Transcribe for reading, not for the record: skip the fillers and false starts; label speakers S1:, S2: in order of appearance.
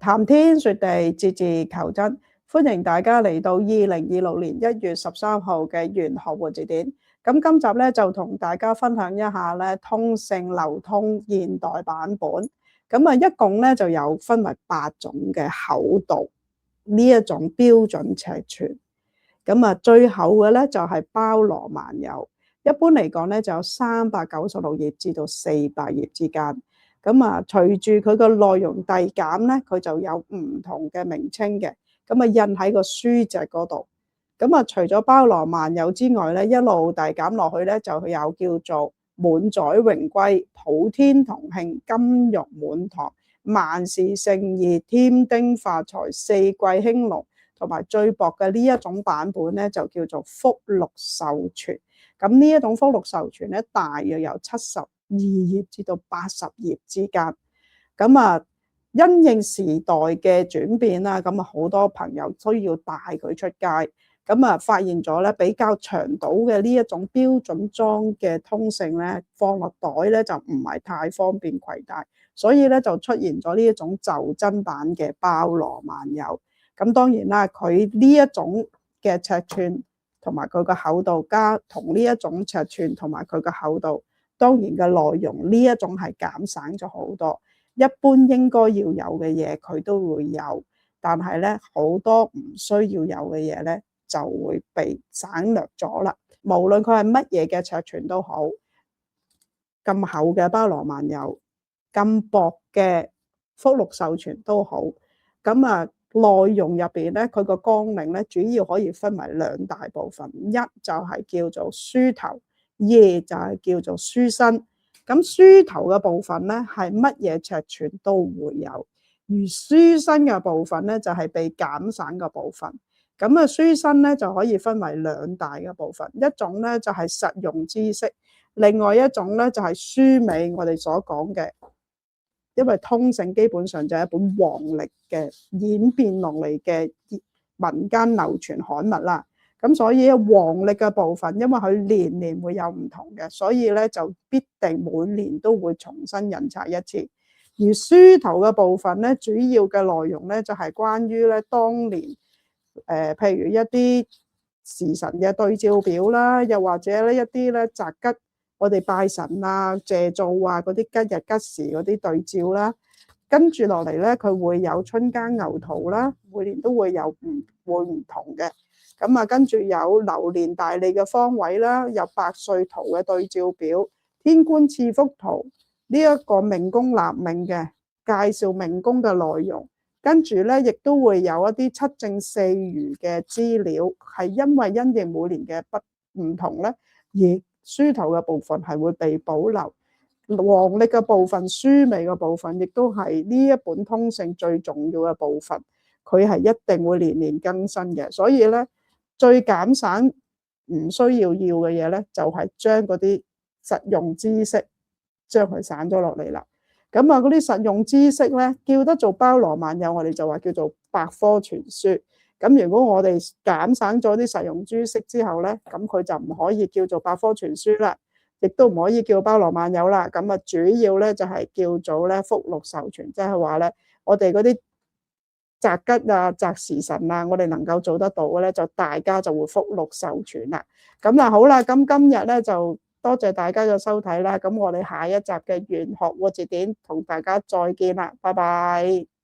S1: 談天說地，節節求真，歡迎大家嚟到2026年1月13號嘅玄學活字典。咁今集咧就同大家分享一下咧通勝流通現代版本。咁一共咧就有分為8種嘅厚度，呢一種標準尺寸。咁最厚嘅咧就係包羅萬有，一般嚟講咧就有396頁至到400頁之間。咁隨住佢個內容遞減咧，佢就有唔同嘅名稱嘅。咁印喺個書脊嗰度。咁除咗包羅萬有之外咧，一路遞減落去咧，就有叫做滿載榮歸、普天同慶、金玉滿堂、萬事勝意、添丁發財、四季興隆，同埋最薄嘅呢一種版本咧，就叫做福祿壽全。咁呢一種福祿壽全咧，大約有72頁至到80頁之間。咁因應時代嘅轉變啦，咁好多朋友需要帶佢出街。咁發現咗咧比較長度嘅呢一種標準裝嘅通勝咧，放落袋咧就唔係太方便攜帶，所以咧就出現咗呢一種就真版嘅包羅萬有。咁當然啦，佢呢一種嘅尺寸同埋佢個厚度加同呢一種尺寸同埋佢個厚度，當然嘅內容呢一種係減省咗好多。一般應該要有嘅嘢佢都會有，但係咧好多唔需要有嘅嘢咧就會被省略咗啦。無論佢係乜嘢嘅尺寸都好，咁厚嘅包羅萬有，咁薄嘅福祿壽全都好。咁內容入邊咧，佢個綱領咧主要可以分為2大部分，一就係叫做書頭，二就係叫做書身。咁書頭嘅部分咧係乜嘢尺寸都會有，而書身嘅部分咧就係被減省嘅部分。咁書身咧就可以分為2大嘅部分，一種咧就係實用知識，另外一種咧就係書尾我哋所講嘅。因為通勝基本上就係一本黃曆嘅演變落嚟嘅民間流傳刊物啦。咁所以黃曆嘅部分，因為佢年年會有唔同嘅，所以咧就必定每年都會重新印刷一次。而書頭嘅部分咧，主要嘅內容咧就係關於咧當年譬如一啲時辰嘅對照表啦，又或者咧一啲咧擇吉，我哋拜神啊、謝灶啊嗰啲吉日吉時嗰啲對照啦。跟住落嚟咧，佢會有春耕牛圖啦，每年都會有唔同嘅。咁跟住有流年大利嘅方位啦，有百歲圖嘅對照表、天官賜福圖，呢一個命宮立命嘅介紹命宮嘅內容。跟住咧，亦都會有一啲七正四餘嘅資料，係因為因應每年嘅唔同咧，而書頭嘅部分係會被保留。黃曆嘅部分、書尾嘅部分，亦都係呢一本通勝最重要嘅部分。佢係一定會年年更新嘅，所以咧最減省唔需要嘅嘢咧，就係將嗰啲實用知識將佢省咗落嚟啦。咁嗰啲實用知識咧，叫得做包羅萬有，我哋就話叫做百科全書。咁如果我哋減省咗啲實用知識之後咧，咁佢就唔可以叫做百科全書啦，亦都唔可以叫包羅萬有啦。咁主要咧就係叫做咧福祿壽全，即係話咧我哋嗰啲擇吉啊、擇時辰啊，我哋能夠做得到嘅咧，就大家就會福祿壽全啦。咁好啦，咁今日咧就多謝大家嘅收睇啦。咁我哋下一集嘅玄學活字典同大家再見啦，拜拜。